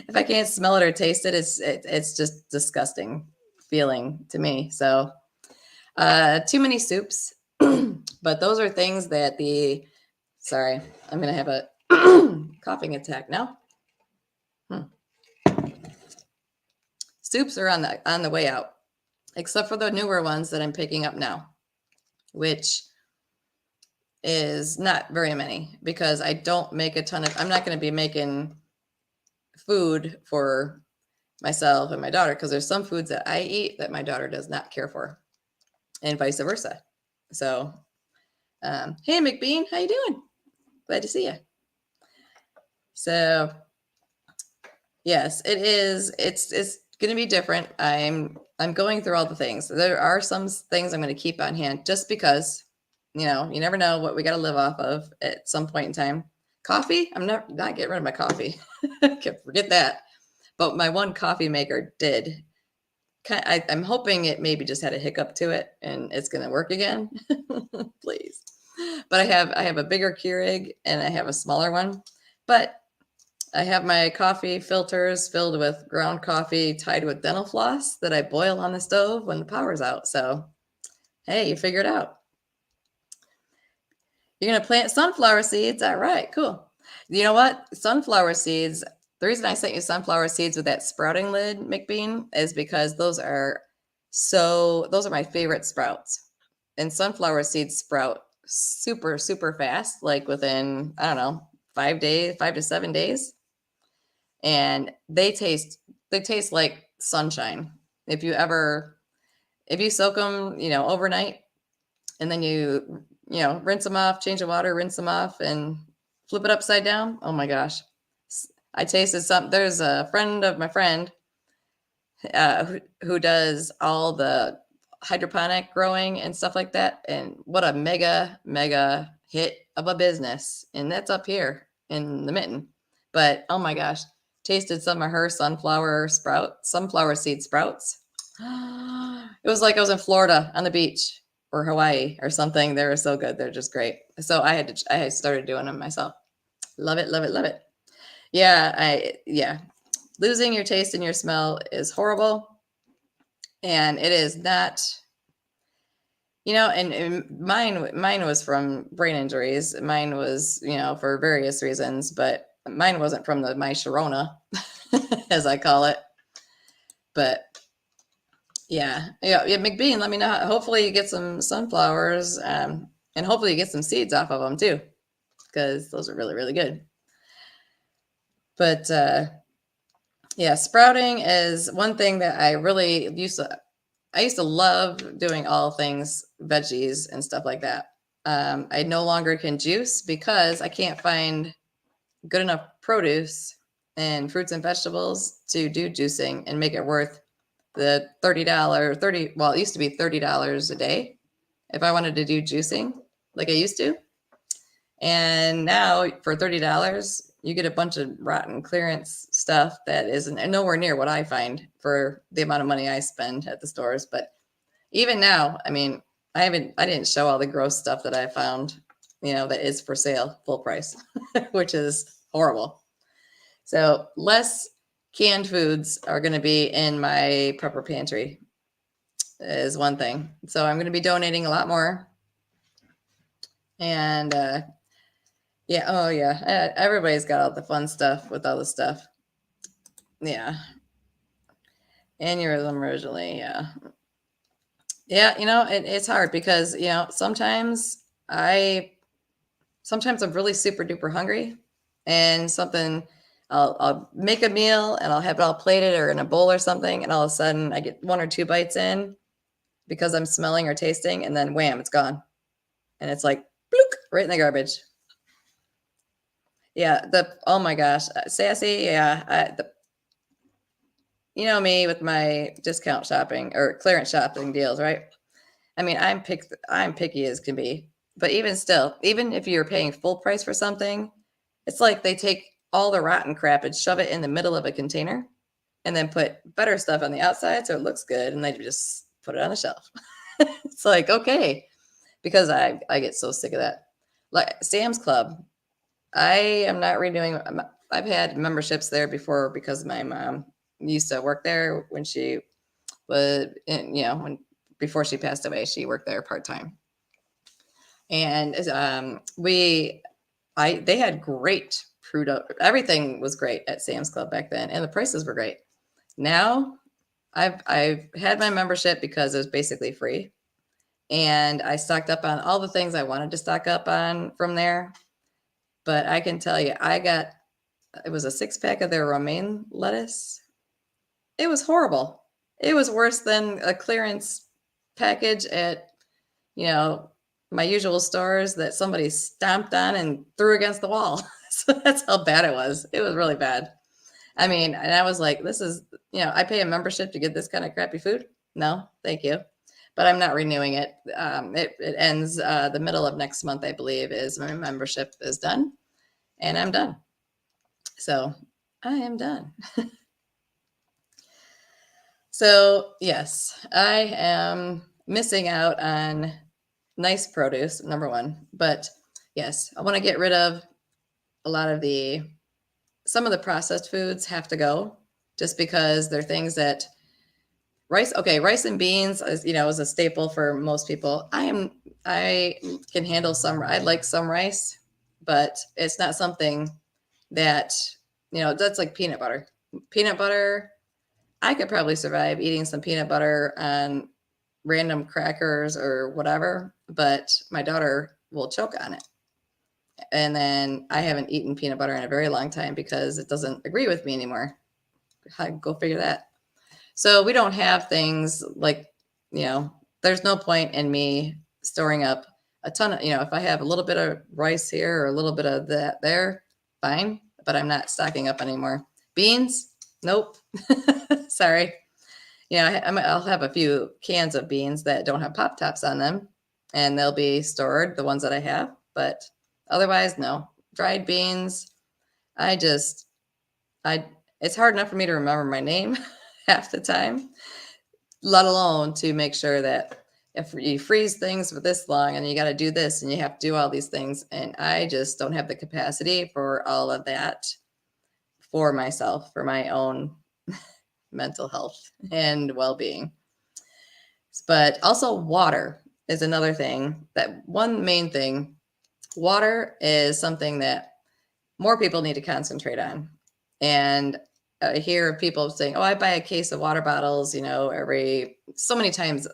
if I can't smell it or taste it, it's just disgusting feeling to me. So, too many soups, but those are things that sorry, I'm going to have a coughing attack now. Soups are on the way out, except for the newer ones that I'm picking up now, which is not very many because I don't make a ton of, I'm not going to be making food for myself and my daughter because there's some foods that I eat that my daughter does not care for and vice versa. So, hey McBean, how you doing? Glad to see you. So yes, it is. It's going to be different. I'm going through all the things. There are some things I'm going to keep on hand just because, you never know what we got to live off of at some point in time. Coffee, I'm not getting rid of my coffee. Forget that. But my one coffee maker did. I'm hoping it maybe just had a hiccup to it and it's going to work again. Please. But I have a bigger Keurig and I have a smaller one. But I have my coffee filters filled with ground coffee tied with dental floss that I boil on the stove when the power's out. So, hey, you figured it out. You're going to plant sunflower seeds. All right, cool. You know what? Sunflower seeds, the reason I sent you sunflower seeds with that sprouting lid, McBean, is because those are my favorite sprouts. And sunflower seeds sprout super, super fast, like within, I don't know, 5 to 7 days. And they taste like sunshine. If you soak them, overnight and then you rinse them off, change the water, rinse them off and flip it upside down. Oh my gosh. I tasted there's a friend of my friend who does all the hydroponic growing and stuff like that. And what a mega, mega hit of a business. And that's up here in the Mitten. But oh my gosh, tasted some of her sunflower seed sprouts. It was like I was in Florida on the beach or Hawaii or something. They were so good. They're just great. So I started doing them myself. Love it, love it, love it. Yeah. Losing your taste and your smell is horrible. And it is not, and mine was from brain injuries. Mine was, for various reasons, but mine wasn't from my Sharona, as I call it. But yeah, McBean, let me know. Hopefully you get some sunflowers, and hopefully you get some seeds off of them too, because those are really, really good. But yeah, sprouting is one thing that I really used to love doing all things veggies and stuff like that. I no longer can juice because I can't find good enough produce and fruits and vegetables to do juicing and make it worth the well, it used to be $30 a day if I wanted to do juicing like I used to. And now for $30, you get a bunch of rotten clearance stuff that isn't nowhere near what I find for the amount of money I spend at the stores. But even now, I mean, I didn't show all the gross stuff that I found, that is for sale full price, which is horrible. So less canned foods are going to be in my prepper pantry is one thing. So I'm going to be donating a lot more. And yeah, oh yeah, everybody's got all the fun stuff with all the stuff. Yeah. Aneurysm originally, yeah. Yeah, it's hard because, sometimes I'm really super duper hungry and I'll make a meal and I'll have it all plated or in a bowl or something. And all of a sudden I get 1 or 2 bites in because I'm smelling or tasting and then wham, it's gone. And it's like, bloop. right in the garbage. Yeah, oh my gosh, sassy. Yeah, you know me with my discount shopping or clearance shopping deals, right? I mean, I'm picky as can be. But even still, even if you're paying full price for something, it's like they take all the rotten crap and shove it in the middle of a container and then put better stuff on the outside so it looks good and they just put it on the shelf. It's like, okay, because I get so sick of that. Like Sam's Club, I am not renewing. I've had memberships there before because my mom used to work there when she was, when before she passed away, she worked there part time, and they had great product. Everything was great at Sam's Club back then, and the prices were great. Now, I've had my membership because it was basically free, and I stocked up on all the things I wanted to stock up on from there. But I can tell you, it was a 6-pack of their romaine lettuce. It was horrible. It was worse than a clearance package at, you know, my usual stores that somebody stomped on and threw against the wall. So that's how bad it was. It was really bad. I mean, and I was like, this is, I pay a membership to get this kind of crappy food. No, thank you. But I'm not renewing it. It ends the middle of next month, I believe, is my membership is done. And I'm done. So I am done. So yes, I am missing out on nice produce, number one. But yes, I want to get rid of a lot of some of the processed foods have to go just because they're things that rice and beans is a staple for most people. I can handle I like some rice, but it's not something that that's like peanut butter. I could probably survive eating some peanut butter on random crackers or whatever, but my daughter will choke on it. And then I haven't eaten peanut butter in a very long time because it doesn't agree with me anymore. Go figure that. So we don't have things like, there's no point in me storing up a ton of, if I have a little bit of rice here or a little bit of that there, fine, but I'm not stocking up anymore. Beans, nope. Sorry. I'll have a few cans of beans that don't have pop tops on them, and they'll be stored, the ones that I have, but otherwise, no. Dried beans, it's hard enough for me to remember my name half the time, let alone to make sure that if you freeze things for this long and you got to do this and you have to do all these things, and I just don't have the capacity for all of that for myself, for my own mental health and well-being. But also water is another thing, that one main thing. Water is something that more people need to concentrate on. And I hear people saying, oh, I buy a case of water bottles, every so many times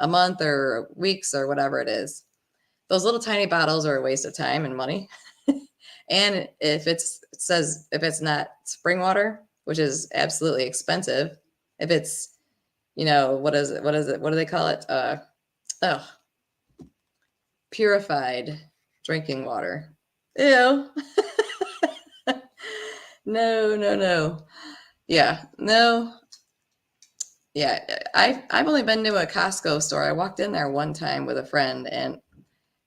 a month or weeks or whatever it is. Those little tiny bottles are a waste of time and money. And if it's not spring water, which is absolutely expensive, if it's, what is it? What do they call it? Purified drinking water. Ew. No. Yeah, no. Yeah, I've only been to a Costco store. I walked in there one time with a friend, and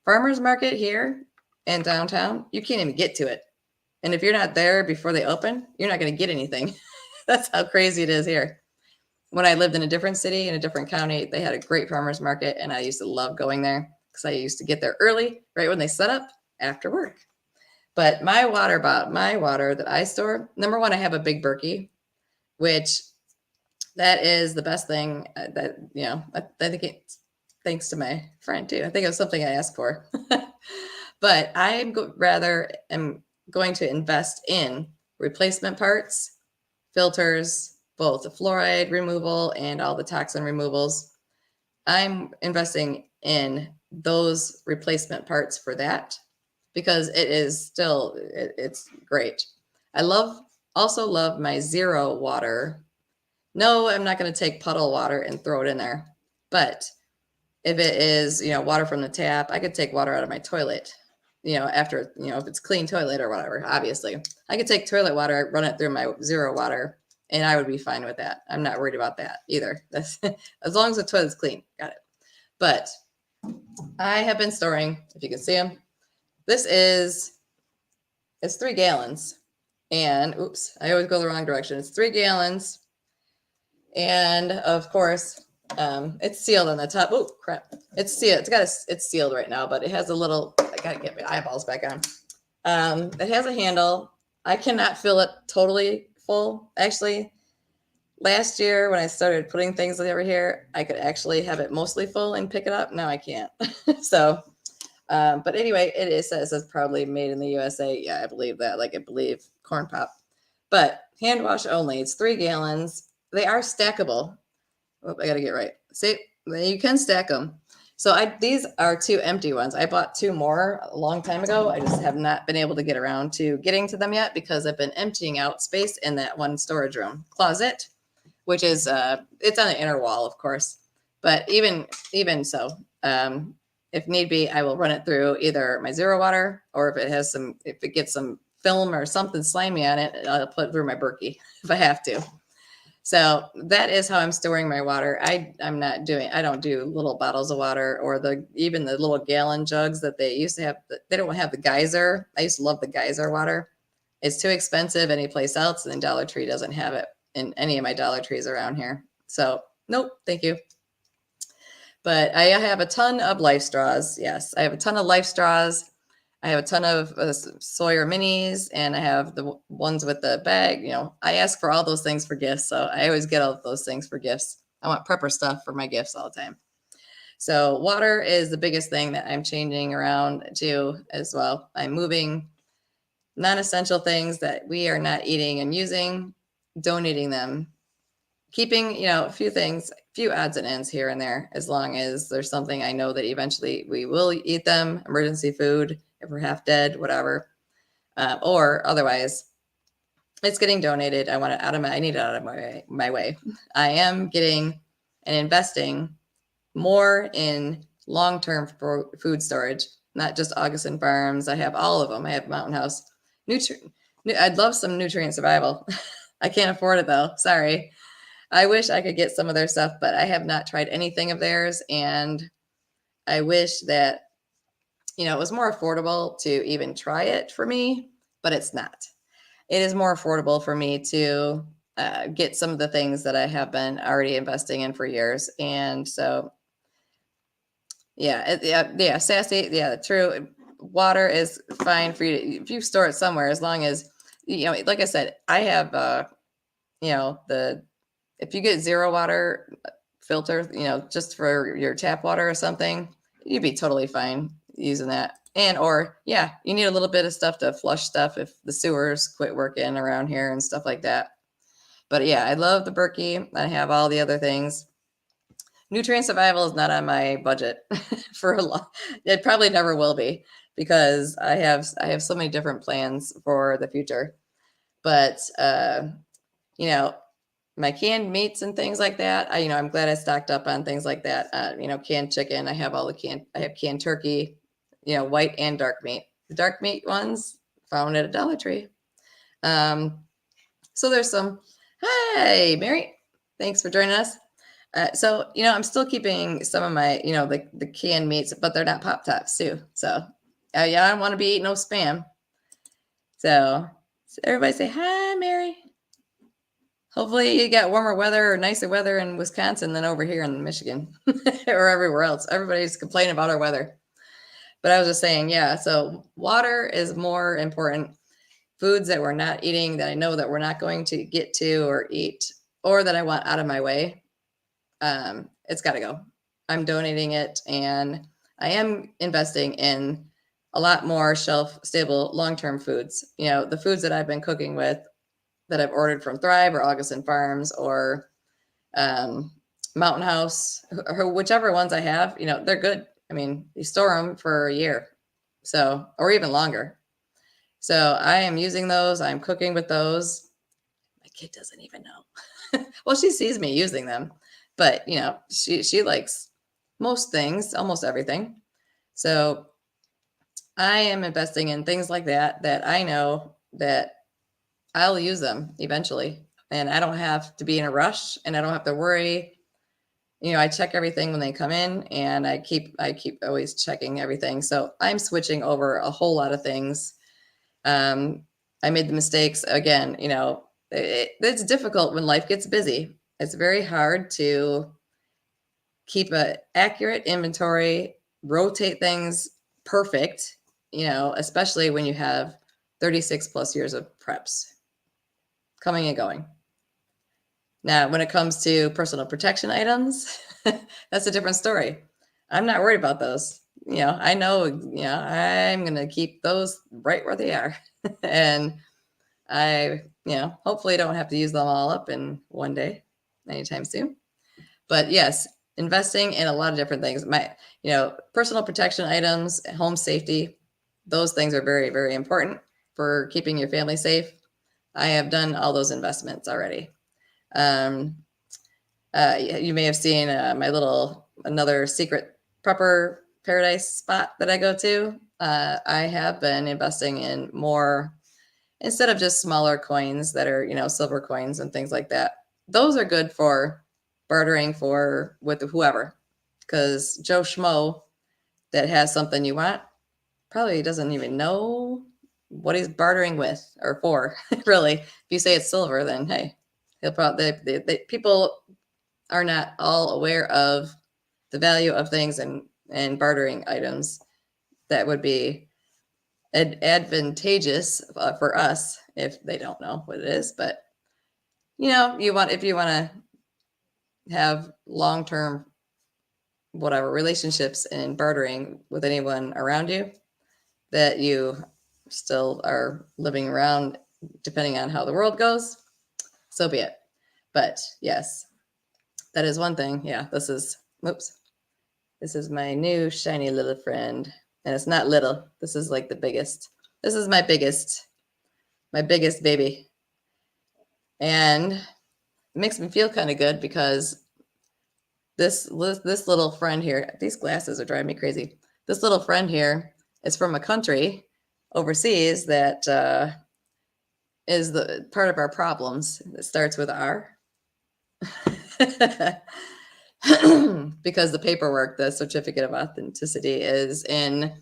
farmers market here in downtown, you can't even get to it. And if you're not there before they open, you're not going to get anything. That's how crazy it is here. When I lived in a different city, in a different county, they had a great farmers market, and I used to love going there because I used to get there early, right when they set up, after work. But my water that I store, number one, I have a big Berkey, which that is the best thing that, I think it's thanks to my friend too. I think it was something I asked for. But I'm am going to invest in replacement parts, filters, both the fluoride removal and all the toxin removals. I'm investing in those replacement parts for that because it is still, it's great. I also love my zero water. No, I'm not going to take puddle water and throw it in there. But if it is, water from the tap, I could take water out of my toilet after, if it's clean toilet or whatever, obviously. I could take toilet water, run it through my zero water, and I would be fine with that. I'm not worried about that either. That's as long as the toilet's clean. Got it. But I have been storing, if you can see them, it's 3 gallons. And oops, I always go the wrong direction. It's 3 gallons. And of course, it's sealed on the top. Oh crap! It's sealed. It's sealed right now, but it has a little. I gotta get my eyeballs back on. It has a handle. I cannot fill it totally full. Actually, last year when I started putting things over here, I could actually have it mostly full and pick it up. Now I can't. So, but anyway, it says it's probably made in the USA. Yeah, I believe that. Like I believe Corn Pop, but hand wash only. It's 3 gallons. They are stackable. Oh, I got to get right. See, you can stack them. So these are 2 empty ones. I bought 2 more a long time ago. I just have not been able to get around to getting to them yet because I've been emptying out space in that one storage room closet, which is it's on the inner wall, of course. But even so, if need be, I will run it through either my zero water or if it gets some film or something slimy on it, I'll put it through my Berkey if I have to. So that is how I'm storing my water. I don't do little bottles of water or even the little gallon jugs that they used to have. They don't have the geyser. I used to love the geyser water. It's too expensive anyplace else, and Dollar Tree doesn't have it in any of my Dollar Trees around here. So nope, thank you. But I have a ton of Life Straws. Yes, I have a ton of Life Straws. I have a ton of Sawyer minis, and I have the ones with the bag. I ask for all those things for gifts, so I always get all of those things for gifts. I want prepper stuff for my gifts all the time. So water is the biggest thing that I'm changing around to as well. I'm moving non-essential things that we are not eating and using, donating them, keeping, a few odds and ends here and there, as long as there's something I know that eventually we will eat them, emergency food, if we're half dead, whatever, or otherwise it's getting donated. I need it out of my way. I am getting and investing more in long-term food storage, not just Augustin Farms. I have all of them. I have Mountain House. I'd love some Nutrient Survival. I can't afford it though. Sorry. I wish I could get some of their stuff, but I have not tried anything of theirs. And I wish that, it was more affordable to even try it for me, but it's not. It is more affordable for me to get some of the things that I have been already investing in for years. And so, Sassy. Yeah, true. Water is fine for you if you store it somewhere, as long as, like I said, I have, if you get zero water filter, just for your tap water or something, you'd be totally fine using that. You need a little bit of stuff to flush stuff if the sewers quit working around here and stuff like that. But yeah, I love the Berkey. I have all the other things. Nutrient Survival is not on my budget for a lot. It probably never will be because I have so many different plans for the future. But my canned meats and things like that. I'm glad I stocked up on things like that. Canned chicken. I have I have canned turkey, white and dark meat. The dark meat ones found at a Dollar Tree. So there's some. Hi, Mary. Thanks for joining us. So I'm still keeping some of my, the canned meats, but they're not Pop Tops too. So I don't want to be eating no spam. So everybody say hi, Mary. Hopefully you got warmer weather or nicer weather in Wisconsin than over here in Michigan or everywhere else. Everybody's complaining about our weather. But I was just saying, so water is more important. Foods that we're not eating that I know that we're not going to get to or eat or that I want out of my way, it's got to go. I'm donating it, and I am investing in a lot more shelf-stable long-term foods. The foods that I've been cooking with that I've ordered from Thrive or Augustin Farms or Mountain House, or whichever ones I have, they're good. I mean, you store them for a year, or even longer. So I am using those. I'm cooking with those. My kid doesn't even know. Well, she sees me using them, but she likes most things, almost everything. So I am investing in things like that, that I know that I'll use them eventually. And I don't have to be in a rush, and I don't have to worry. I check everything when they come in, and I keep always checking everything. So I'm switching over a whole lot of things. I made the mistakes again. It's difficult when life gets busy. It's very hard to keep an accurate inventory, rotate things perfect, especially when you have 36 plus years of preps coming and going. Now, when it comes to personal protection items, that's a different story. I'm not worried about those. I know, I'm going to keep those right where they are. And I, hopefully don't have to use them all up in one day anytime soon. But yes, investing in a lot of different things. Personal protection items, home safety, those things are very, very important for keeping your family safe. I have done all those investments already. You may have seen another secret prepper paradise spot that I go to. I have been investing in more, instead of just smaller coins that are, silver coins and things like that. Those are good for bartering with whoever, because Joe Schmo that has something you want probably doesn't even know what he's bartering with or for. Really, if you say it's silver, then hey, he'll probably people are not all aware of the value of things and bartering items that would be advantageous for us if they don't know what it is. But if you want to have long-term relationships and bartering with anyone around you that you still are living around, depending on how the world goes, so be it. But yes, that is one thing. Yeah, this is my new shiny little friend. And it's not little. This is like the biggest. This is my biggest baby. And it makes me feel kind of good because this little friend here, these glasses are driving me crazy. This little friend here is from a country overseas that is the part of our problems. It starts with R. Because the paperwork, the certificate of authenticity, is in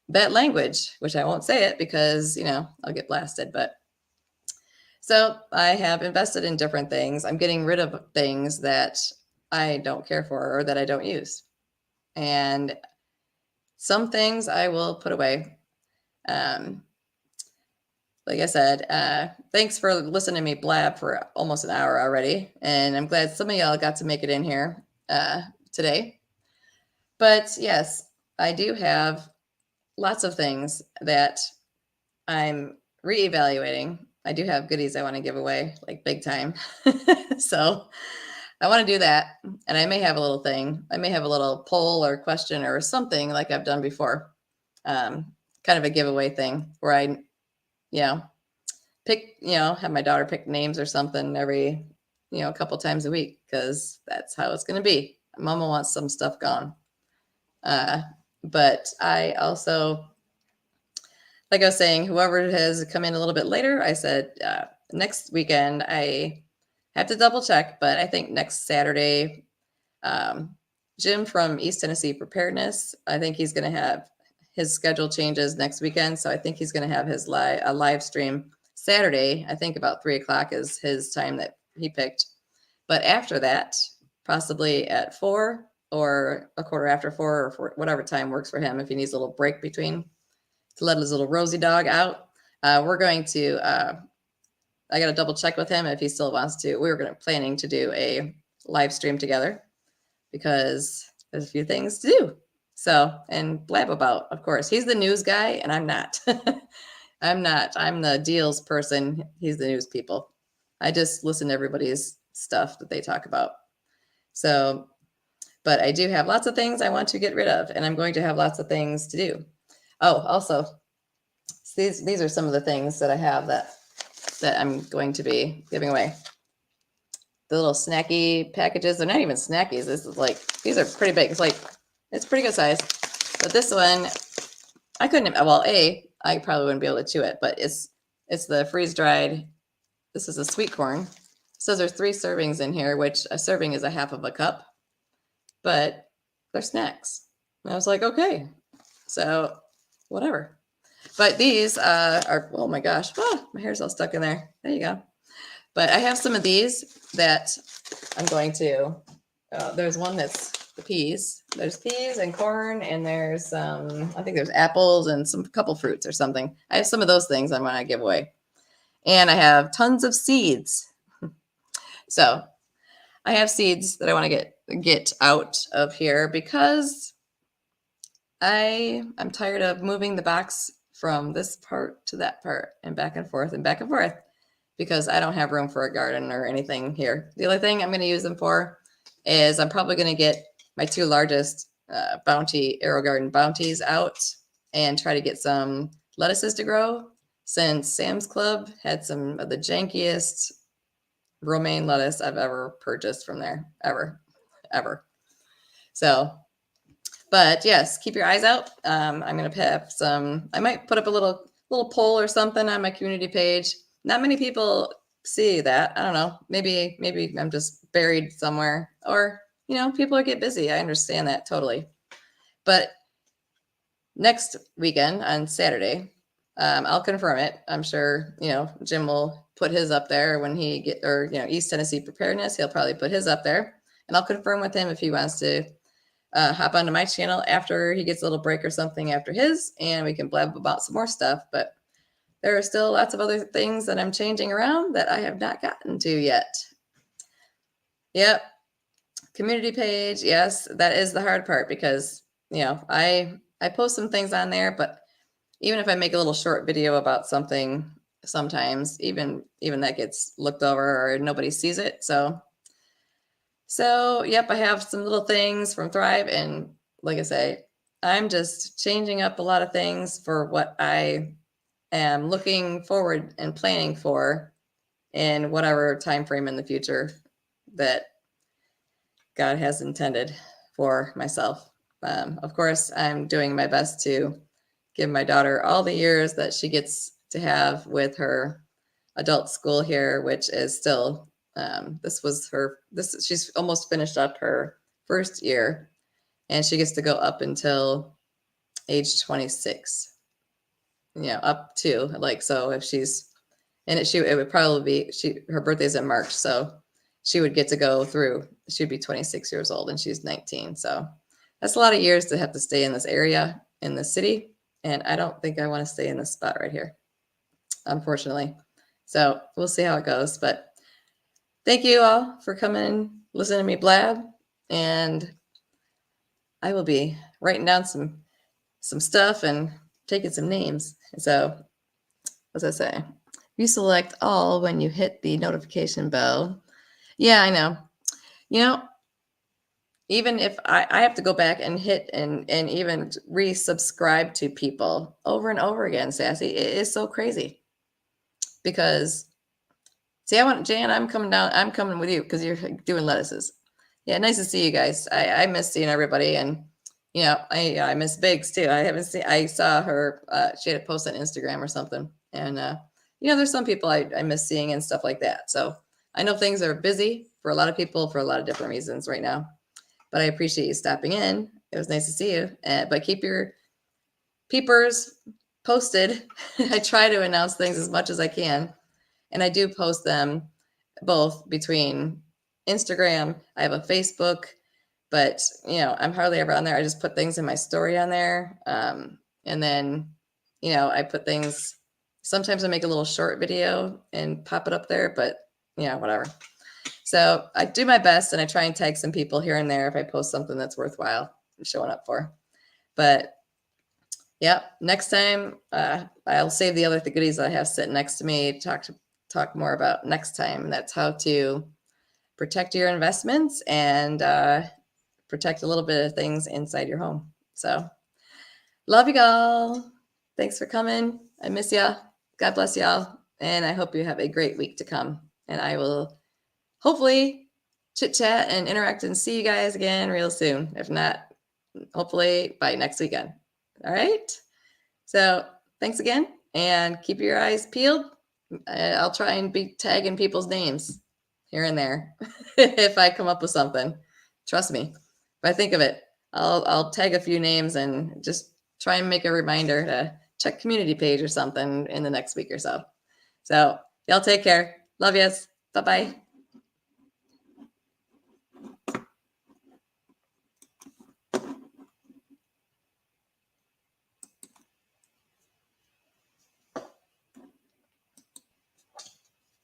that language, which I won't say it because, I'll get blasted. But so I have invested in different things. I'm getting rid of things that I don't care for or that I don't use. And some things I will put away. Like I said, thanks for listening to me blab for almost an hour already. And I'm glad some of y'all got to make it in here today. But yes, I do have lots of things that I'm reevaluating. I do have goodies I want to give away, like big time. So I want to do that. And I may have a little thing. I may have a little poll or question or something like I've done before. Kind of a giveaway thing where I, pick, have my daughter pick names or something every, a couple times a week, because that's how it's going to be. Mama wants some stuff gone. But I also, like I was saying, whoever has come in a little bit later, I said next weekend, I have to double check, but I think next Saturday, Jim from East Tennessee Preparedness, I think he's going to have his schedule changes next weekend. So I think he's going to have his live stream Saturday. I think about 3:00 is his time that he picked. But after that, possibly at 4 or a quarter after 4 or whatever time works for him, if he needs a little break between to let his little Rosie dog out. We're going to, I got to double check with him if he still wants to. We were planning to do a live stream together because there's a few things to do. So, and blab about, of course. He's the news guy and I'm not. I'm the deals person. He's the news people. I just listen to everybody's stuff that they talk about. So, but I do have lots of things I want to get rid of, and I'm going to have lots of things to do. Oh, also, these are some of the things that I have that I'm going to be giving away. The little snacky packages. They're not even snackies. This is these are pretty big. It's pretty good size. But this one, I couldn't, well, I probably wouldn't be able to chew it, but it's the freeze dried. This is a sweet corn. It says there's 3 servings in here, which a serving is a half of a cup, but they're snacks. And I was like, okay, so whatever. But these are, oh my gosh, my hair's all stuck in there. There you go. But I have some of these that I'm going to, there's one that's the peas. There's peas and corn, and there's, I think there's apples and some couple fruits or something. I have some of those things I'm going to give away. And I have tons of seeds. So I have seeds that I want to get out of here because I'm tired of moving the box from this part to that part and back and forth because I don't have room for a garden or anything here. The only thing I'm going to use them for is I'm probably going to get my 2 largest Arrow Garden bounties out and try to get some lettuces to grow, since Sam's Club had some of the jankiest romaine lettuce I've ever purchased from there, ever. So, but yes, keep your eyes out. I'm going to have some, I might put up a little poll or something on my community page. Not many people see that. I don't know. Maybe I'm just buried somewhere, or, people get busy. I understand that totally. But next weekend on Saturday, I'll confirm it. I'm sure, Jim will put his up there when he East Tennessee Preparedness. He'll probably put his up there, and I'll confirm with him if he wants to hop onto my channel after he gets a little break or something after his, and we can blab about some more stuff. But there are still lots of other things that I'm changing around that I have not gotten to yet. Yep. Community page. Yes, that is the hard part because, I post some things on there, but even if I make a little short video about something, sometimes even that gets looked over or nobody sees it. So yep, I have some little things from Thrive. And like I say, I'm just changing up a lot of things for what I am looking forward and planning for in whatever time frame in the future that God has intended for myself. Of course, I'm doing my best to give my daughter all the years that she gets to have with her adult school here, which is still, she's almost finished up her first year, and she gets to go up until age 26, up to, so if she's, and it would probably be, her birthday's in March. So she would get to go through, she'd be 26 years old and she's 19. So that's a lot of years to have to stay in this area, in the city. And I don't think I want to stay in this spot right here, unfortunately. So we'll see how it goes. But thank you all for coming, listening to me blab. And I will be writing down some stuff and taking some names. So, as I say, you select all when you hit the notification bell. Yeah, I know. Even if I have to go back and hit and even resubscribe to people over and over again, Sassy, it is so crazy. Because, see, Jan, I'm coming with you because you're doing lettuces. Yeah, nice to see you guys. I miss seeing everybody, and I miss Biggs too. I saw her. She had a post on Instagram or something, and there's some people I miss seeing and stuff like that. So I know things are busy for a lot of people for a lot of different reasons right now. But I appreciate you stopping in. It was nice to see you. But keep your peepers posted. I try to announce things as much as I can. And I do post them both between Instagram. I have a Facebook, but I'm hardly ever on there. I just put things in my story on there. And then, I put things, sometimes I make a little short video and pop it up there, but whatever. So I do my best, and I try and tag some people here and there if I post something that's worthwhile showing up for. But yeah, next time I'll save the other goodies that I have sitting next to me to talk more about next time. That's how to protect your investments and protect a little bit of things inside your home. So love you all. Thanks for coming. I miss ya. God bless y'all. And I hope you have a great week to come. And I will hopefully chit chat and interact and see you guys again real soon. If not, hopefully by next weekend. All right. So thanks again, and keep your eyes peeled. I'll try and be tagging people's names here and there if I come up with something. Trust me. If I think of it, I'll tag a few names and just try and make a reminder to check community page or something in the next week or so. So y'all take care. Love yous. Bye-bye.